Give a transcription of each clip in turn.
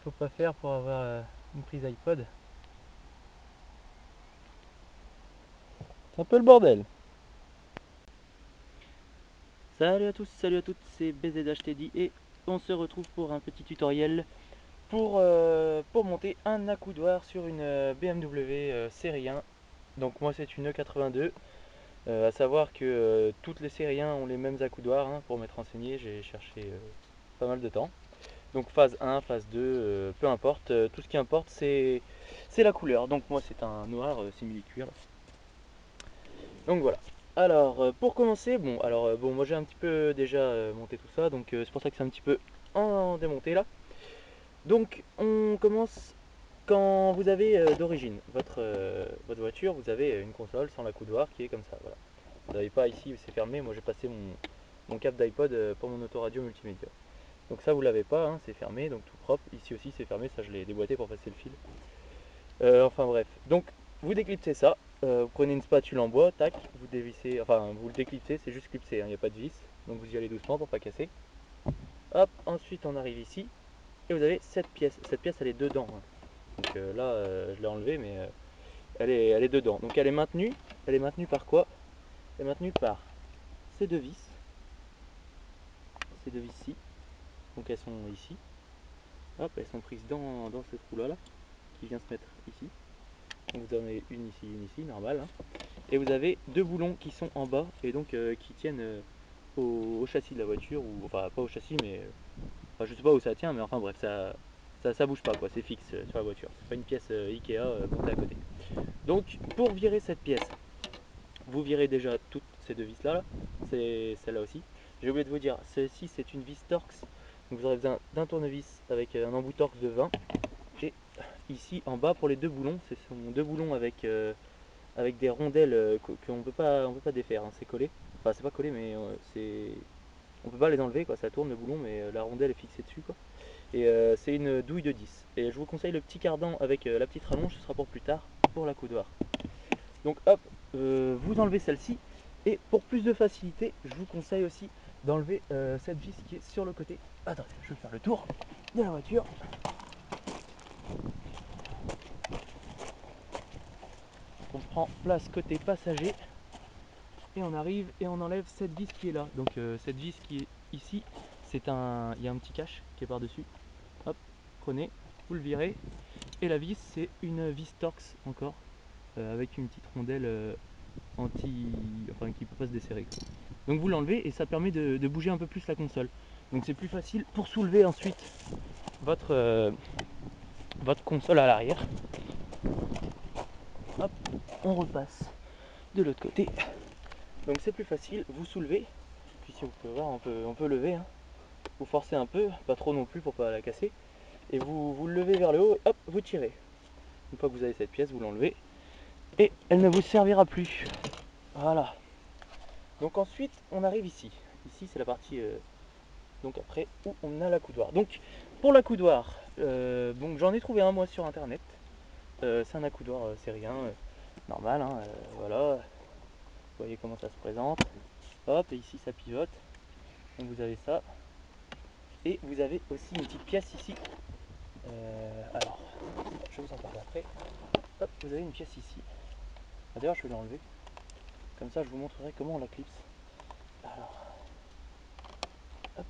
faut pas faire pour avoir une prise iPod. C'est un peu le bordel. Salut à tous, salut à toutes, c'est BZHTD et on se retrouve pour un petit tutoriel pour monter un accoudoir sur une BMW série 1. Donc moi c'est une E82, à savoir que toutes les séries 1 ont les mêmes accoudoirs, hein. Pour m'être renseigné j'ai cherché pas mal de temps. Donc phase 1, phase 2, peu importe, tout ce qui importe c'est la couleur. Donc moi c'est un noir simili-cuir. Donc voilà. Alors pour commencer, bon moi j'ai un petit peu déjà monté tout ça, donc c'est pour ça que c'est un petit peu en démonté là. Donc on commence quand vous avez d'origine votre voiture, vous avez une console sans l'accoudoir qui est comme ça, voilà. Vous n'avez pas ici, c'est fermé, moi j'ai passé mon câble d'iPod pour mon autoradio multimédia. Donc ça vous l'avez pas, hein, c'est fermé, donc tout propre. Ici aussi c'est fermé, ça je l'ai déboîté pour passer le fil. Enfin bref, donc vous déclipsez ça, vous prenez une spatule en bois, tac, vous dévissez, enfin vous le déclipsez, c'est juste clipsé, il n'y a pas de vis, donc vous y allez doucement pour pas casser. Hop, ensuite on arrive ici, et vous avez cette pièce elle est dedans, hein. Donc là je l'ai enlevée, mais elle est dedans, donc elle est maintenue par quoi? Elle est maintenue par ces deux vis ci, donc elles sont ici, hop, elles sont prises dans ce trou là, qui vient se mettre ici. Donc vous en avez une ici, normal, hein. Et vous avez deux boulons qui sont en bas et donc qui tiennent au châssis de la voiture, ou enfin pas au châssis, mais enfin, je sais pas où ça tient, mais enfin bref, ça bouge pas quoi, c'est fixe sur la voiture. C'est pas une pièce Ikea montée à côté. Donc pour virer cette pièce, vous virez déjà toutes ces deux vis là, c'est celle-là aussi. J'ai oublié de vous dire, celle-ci c'est une vis Torx, donc vous aurez besoin d'un tournevis avec un embout Torx de 20. Et ici en bas pour les deux boulons, ce sont deux boulons avec des rondelles qu'on peut pas défaire, hein, c'est collé. Enfin c'est pas collé, mais on peut pas les enlever quoi, ça tourne le boulon, mais la rondelle est fixée dessus quoi. Et c'est une douille de 10. Et je vous conseille le petit cardan avec la petite rallonge, ce sera pour plus tard, pour l'accoudoir. Donc hop, vous enlevez celle-ci. Et pour plus de facilité, je vous conseille aussi d'enlever cette vis qui est sur le côté. Attendez, je vais faire le tour de la voiture. On prend place côté passager et on arrive et on enlève cette vis qui est là. Donc cette vis qui est ici, il y a un petit cache qui est par dessus. Hop, prenez, vous le virez. Et la vis, c'est une vis Torx encore, avec une petite rondelle enfin qui peut pas se desserrer quoi. Donc vous l'enlevez et ça permet de bouger un peu plus la console. Donc c'est plus facile pour soulever ensuite votre console à l'arrière. Hop, on repasse de l'autre côté. Donc c'est plus facile, vous soulevez. Puis si vous pouvez voir, on peut lever, hein. Vous forcez un peu, pas trop non plus pour pas la casser. Et vous le levez vers le haut et hop, vous tirez. Une fois que vous avez cette pièce, vous l'enlevez. Et elle ne vous servira plus. Voilà. Donc ensuite, on arrive ici. Ici, c'est la partie donc après où on a l'accoudoir. Donc pour l'accoudoir, bon, j'en ai trouvé un moi sur internet. C'est un accoudoir série 1 normal, hein, voilà. Vous voyez comment ça se présente. Hop, et ici ça pivote. Donc vous avez ça. Et vous avez aussi une petite pièce ici. Alors, je vais vous en parler après. Hop, vous avez une pièce ici. D'ailleurs, je vais l'enlever. Comme ça, je vous montrerai comment on la clipse. Alors, hop.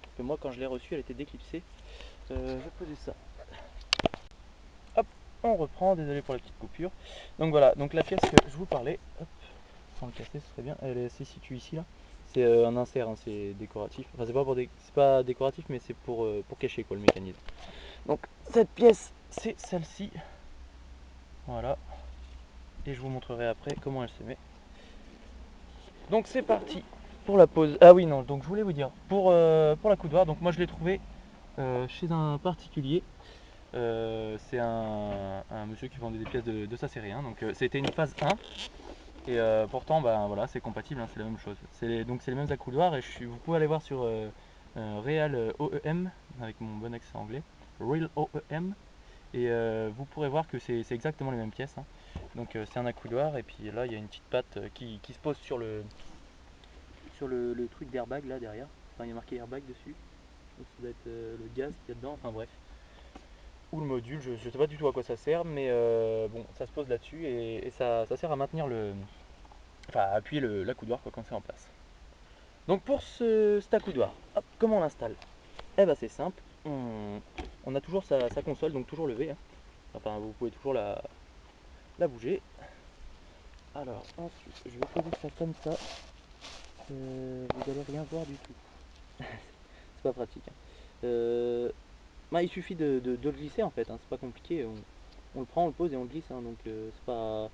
Parce que moi, quand je l'ai reçue, elle était déclipsée. Je vais poser ça. Hop, on reprend. Désolé pour la petite coupure. Donc voilà, donc la pièce que je vous parlais. Hop, sans le casser, ce serait bien. Elle se situe ici, là. C'est un insert, hein, c'est décoratif. Enfin, c'est pas décoratif, mais c'est pour cacher quoi le mécanisme. Donc cette pièce, c'est celle-ci. Voilà. Et je vous montrerai après comment elle se met. Donc c'est parti pour la pose. Ah oui, non, donc je voulais vous dire, pour l'accoudoir, donc moi je l'ai trouvé chez un particulier. C'est un monsieur qui vendait des pièces de sa série 1. Donc c'était une phase 1. Et pourtant, ben, voilà, c'est compatible, hein, c'est la même chose. Donc c'est les mêmes accoudoirs. Et vous pouvez aller voir sur Real OEM, avec mon bon accent anglais. Real OEM. Et vous pourrez voir que c'est exactement les mêmes pièces, hein. Donc c'est un accoudoir, et puis là il y a une petite patte qui se pose sur le truc d'airbag là derrière. Enfin il y a marqué airbag dessus. Donc ça doit être le gaz qu'il y a dedans, enfin bref. ou le module, je ne sais pas du tout à quoi ça sert, mais bon, ça se pose là-dessus et ça sert à maintenir enfin à appuyer l'accoudoir quoi, quand c'est en place. Donc pour cet accoudoir, hop, comment on l'installe? Eh ben c'est simple, on a toujours sa console, donc toujours levée, hein. Enfin vous pouvez toujours la bouger. Alors ensuite, je vais poser ça comme ça, vous allez rien voir du tout. C'est pas pratique, hein. Bah, il suffit de le glisser en fait, hein, c'est pas compliqué, on le prend, on le pose et on le glisse, hein, donc c'est pas...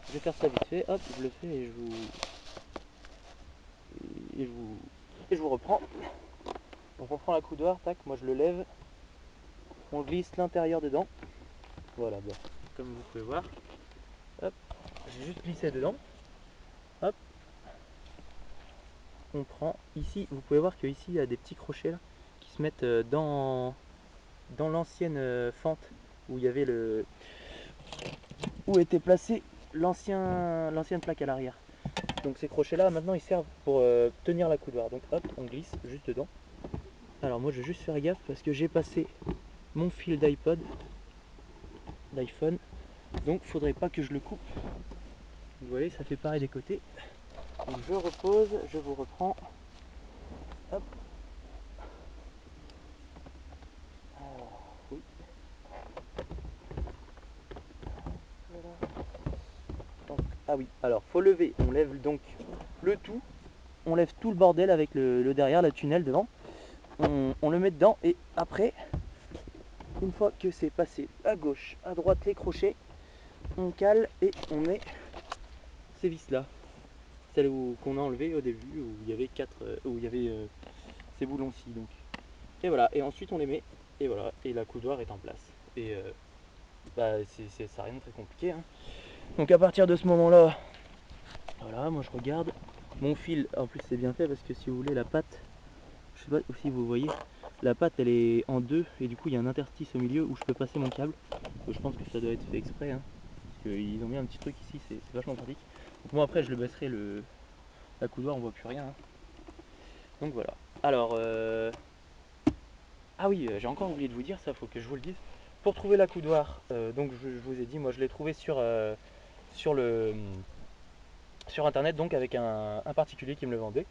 Je vais faire ça vite fait, hop, je le fais et je vous, et je vous reprends. Donc on prend l'accoudoir, tac, moi je le lève, on glisse l'intérieur dedans, voilà, bon, comme vous pouvez voir, hop, j'ai juste glissé dedans, hop, on prend, ici, vous pouvez voir qu'ici il y a des petits crochets là, qui se mettent dans l'ancienne fente où il y avait où était placée l'ancienne plaque à l'arrière. Donc ces crochets là maintenant ils servent pour tenir l'accoudoir. Donc hop, on glisse juste dedans. Alors moi je vais juste faire gaffe parce que j'ai passé mon fil d'iPhone, donc faudrait pas que je le coupe. Vous voyez, ça fait pareil des côtés. Donc je repose, je vous reprends. Hop. Alors, oui. Voilà. Donc, ah oui, alors faut lever, on lève donc le tout, on lève tout le bordel avec le derrière, la tunnel devant. On le met dedans et après, une fois que c'est passé à gauche, à droite les crochets, on cale et on met ces vis là, celles qu'on a enlevées au début où il y avait ces boulons-ci. Donc. Et voilà, et ensuite on les met et voilà, et l'accoudoir est en place. Et bah, ça rien de très compliqué, hein. Donc à partir de ce moment-là, voilà, moi je regarde mon fil. En plus c'est bien fait parce que si vous voulez la patte, je sais pas si vous voyez, la patte elle est en deux et du coup il y a un interstice au milieu où je peux passer mon câble. Donc, je pense que ça doit être fait exprès, hein, parce qu'ils ont mis un petit truc ici, c'est vachement pratique. Donc moi après je le baisserai l'accoudoir, on voit plus rien, hein. Donc voilà. Alors ah oui, j'ai encore oublié de vous dire, ça faut que je vous le dise. Pour trouver l'accoudoir, donc je vous ai dit, moi je l'ai trouvé sur internet, donc avec un particulier qui me le vendait.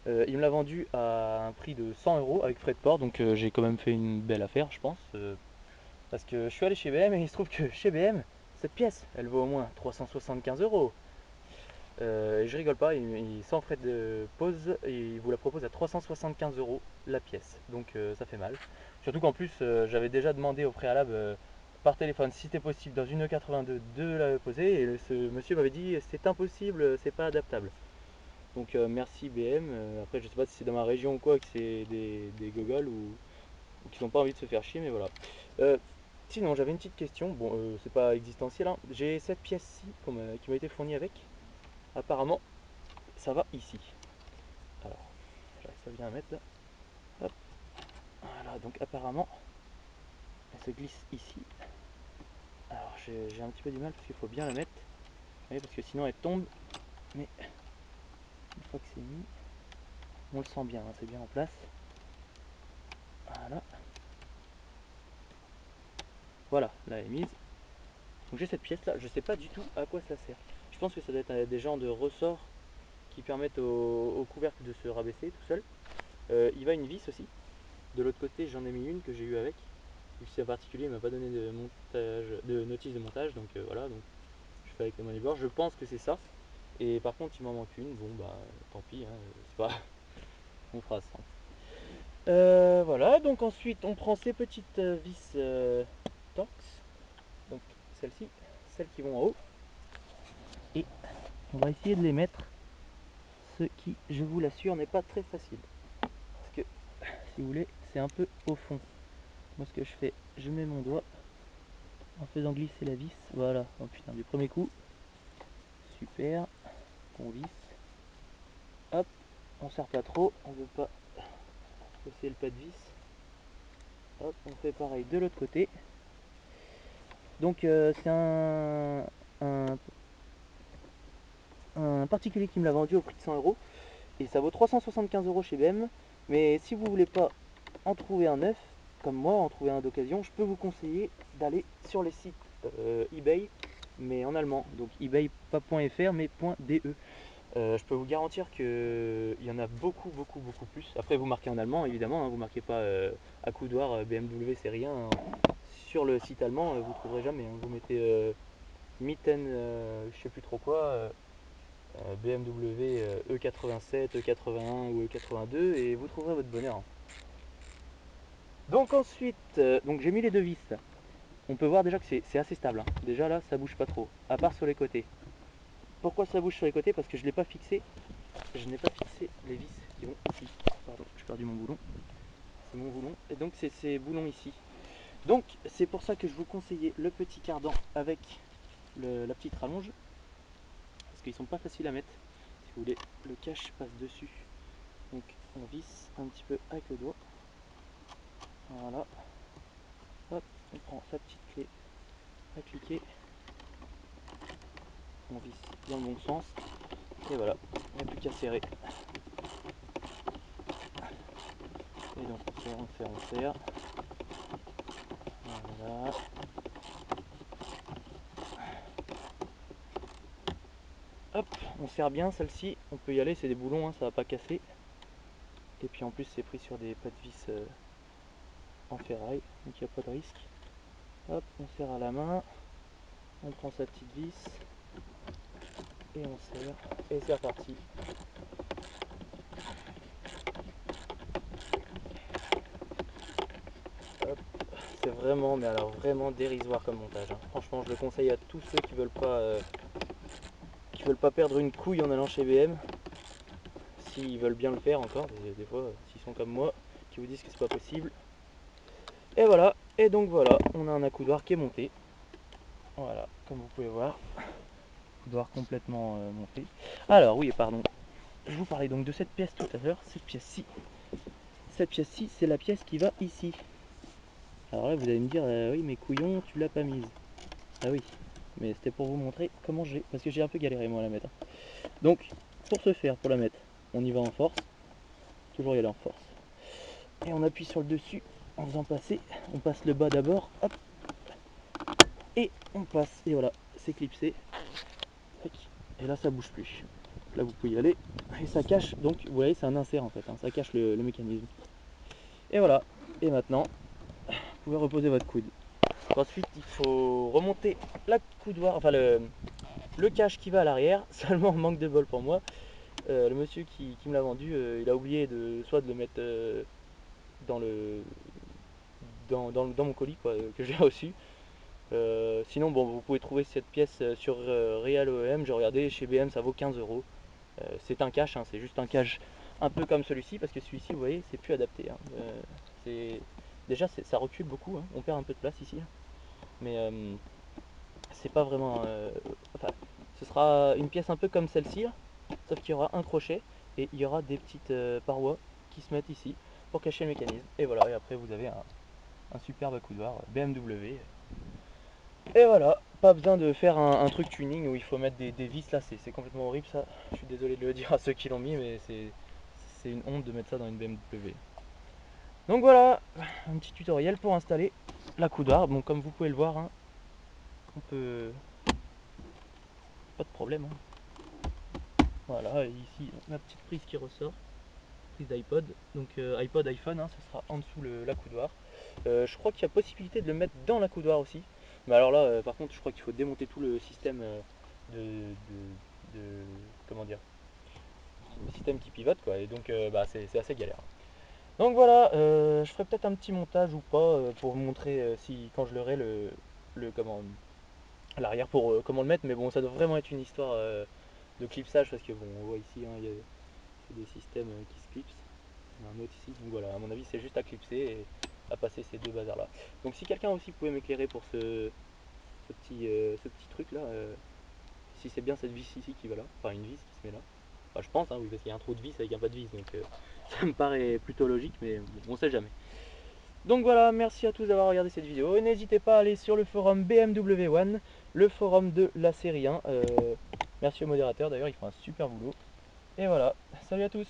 Il me l'a vendu à un prix de 100 € avec frais de port, donc j'ai quand même fait une belle affaire, je pense. Parce que je suis allé chez BM et il se trouve que chez BM, cette pièce, elle vaut au moins 375 €. Et je rigole pas, sans frais de pause, il vous la propose à 375 € la pièce. Donc ça fait mal. Surtout qu'en plus, j'avais déjà demandé au préalable par téléphone si c'était possible dans une E82 de la poser. Et ce monsieur m'avait dit c'est impossible, c'est pas adaptable. Donc merci BM. Après, je sais pas si c'est dans ma région ou quoi, que c'est des gogoles ou qui n'ont pas envie de se faire chier, mais voilà. Sinon, j'avais une petite question. Bon, c'est pas existentiel, hein. J'ai cette pièce-ci qui m'a été fournie avec. Apparemment, ça va ici. Alors, j'arrive pas bien à mettre là. Hop. Voilà, donc apparemment, elle se glisse ici. Alors, j'ai un petit peu du mal parce qu'il faut bien la mettre. Vous voyez, parce que sinon elle tombe. Mais une fois que c'est mis, on le sent bien, hein, c'est bien en place. Voilà. Voilà, là elle est mise. Donc j'ai cette pièce là, je sais pas du tout à quoi ça sert. Je pense que ça doit être des genres de ressorts qui permettent au couvercle de se rabaisser tout seul. Il va une vis aussi. De l'autre côté, j'en ai mis une que j'ai eu avec. Vu que c'est un particulier, il m'a pas donné de notice de montage, donc voilà, donc je fais avec mon livreur. Je pense que c'est ça. Et par contre, il m'en manque une. Bon bah, tant pis, hein, c'est pas. On fera ça. Voilà, donc ensuite on prend ces petites vis Torx, donc celles-ci, celles qui vont en haut, et on va essayer de les mettre, ce qui, je vous l'assure, n'est pas très facile. Parce que, si vous voulez, c'est un peu au fond. Moi, ce que je fais, je mets mon doigt en faisant glisser la vis. Voilà, oh putain, du premier coup. Super, on visse. Hop, on serre pas trop, on veut pas casser le pas de vis. Hop, on fait pareil de l'autre côté. Donc, c'est un particulier qui me l'a vendu au prix de 100 € et ça vaut 375 € chez BM. Mais si vous voulez pas en trouver un neuf, comme moi, en trouver un d'occasion, je peux vous conseiller d'aller sur les sites eBay, mais en allemand. Donc eBay, pas .fr, mais .de. Je peux vous garantir qu'il y en a beaucoup plus. Après, vous marquez en allemand, évidemment, hein, vous marquez pas accoudoir BMW, c'est rien. Hein. Sur le site allemand, vous trouverez jamais. Hein. Vous mettez mitten, je sais plus trop quoi, BMW E87, E81 ou E82, et vous trouverez votre bonheur. Donc ensuite, donc j'ai mis les deux vis. On peut voir déjà que c'est assez stable. Hein. Déjà là, ça bouge pas trop, à part sur les côtés. Pourquoi ça bouge sur les côtés? Parce que je l'ai pas fixé. Je n'ai pas fixé les vis qui vont ici. Pardon, j'ai perdu mon boulon. C'est mon boulon. Et donc c'est ces boulons ici. Donc c'est pour ça que je vous conseillais le petit cardan avec la petite rallonge. Parce qu'ils sont pas faciles à mettre. Si vous voulez, le cache passe dessus. Donc on visse un petit peu avec le doigt. Voilà. Hop, on prend sa petite clé à cliquer. On visse dans le bon sens. Et voilà, il n'y a plus qu'à serrer. Et donc on serre, on serre, on serre. Voilà. Hop, on serre bien celle-ci. On peut y aller, c'est des boulons, hein, ça va pas casser. Et puis en plus c'est pris sur des pas de vis en ferraille, donc il n'y a pas de risque. Hop, on serre à la main. On prend sa petite vis. Et on serre. Et c'est reparti. C'est vraiment, mais alors vraiment dérisoire comme montage. Hein. Franchement, je le conseille à tous ceux qui veulent pas perdre une couille en allant chez BM. S'ils veulent bien le faire encore, des fois, s'ils sont comme moi, qui vous disent que c'est pas possible. Et voilà. Et donc voilà, on a un accoudoir qui est monté. Voilà, comme vous pouvez voir, accoudoir complètement monté. Alors oui, pardon. Je vous parlais donc de cette pièce tout à l'heure, cette pièce-ci. Cette pièce-ci, c'est la pièce qui va ici. Alors là, vous allez me dire, oui, mais couillon, tu l'as pas mise. Ah oui, mais c'était pour vous montrer comment j'ai, parce que j'ai un peu galéré moi à la mettre. Donc, pour ce faire, pour la mettre, on y va en force, toujours y aller en force. Et on appuie sur le dessus en faisant passer, on passe le bas d'abord, hop, et on passe, et voilà, c'est clipsé. Et là, ça bouge plus. Là, vous pouvez y aller, et ça cache, donc vous voyez, c'est un insert en fait, hein, ça cache le mécanisme. Et voilà, et maintenant, vous pouvez reposer votre coude. Ensuite, il faut remonter la coudoir, enfin le cache qui va à l'arrière, seulement manque de bol pour moi. Le monsieur qui me l'a vendu, il a oublié soit de le mettre dans mon colis quoi, que j'ai reçu. Sinon, bon, vous pouvez trouver cette pièce sur Real OEM. J'ai regardé, chez BM ça vaut 15 euros. C'est un cache, hein, c'est juste un cache un peu comme celui-ci, parce que celui-ci, vous voyez, c'est plus adapté. Hein. Déjà, ça recule beaucoup, hein. On perd un peu de place ici. Hein. Mais c'est pas vraiment. Enfin, ce sera une pièce un peu comme celle-ci, sauf qu'il y aura un crochet et il y aura des petites parois qui se mettent ici pour cacher le mécanisme. Et voilà, et après vous avez un superbe accoudoir BMW. Et voilà, pas besoin de faire un truc tuning où il faut mettre des vis là, c'est complètement horrible ça. Je suis désolé de le dire à ceux qui l'ont mis, mais c'est une honte de mettre ça dans une BMW. Donc voilà, un petit tutoriel pour installer l'accoudoir. Bon, comme vous pouvez le voir, hein, on peut. Pas de problème. Hein. Voilà, et ici ma petite prise qui ressort. Prise d'iPod, donc iPod, iPhone, hein, ça sera en dessous l'accoudoir. Je crois qu'il y a possibilité de le mettre dans l'accoudoir aussi. Mais alors là, par contre, je crois qu'il faut démonter tout le système de comment dire, le système qui pivote quoi. Et donc bah, c'est assez galère. Donc voilà, je ferai peut-être un petit montage ou pas pour vous montrer si quand je l'aurai le comment l'arrière pour comment le mettre. Mais bon, ça doit vraiment être une histoire de clipsage parce que bon, on voit ici, hein, il y a des systèmes qui se clipsent. Il y en a un autre ici, donc voilà, à mon avis c'est juste à clipser et à passer ces deux bazars là. Donc si quelqu'un aussi pouvait m'éclairer pour ce petit truc là, si c'est bien cette vis ici qui va là, enfin une vis qui se met là, enfin je pense, hein, oui, parce qu'il y a un trou de vis avec un pas de vis, donc ça me paraît plutôt logique, mais bon, on sait jamais. Donc voilà, merci à tous d'avoir regardé cette vidéo, et n'hésitez pas à aller sur le forum BMW One, le forum de la série 1, merci au modérateur d'ailleurs, il fait un super boulot, et voilà, salut à tous.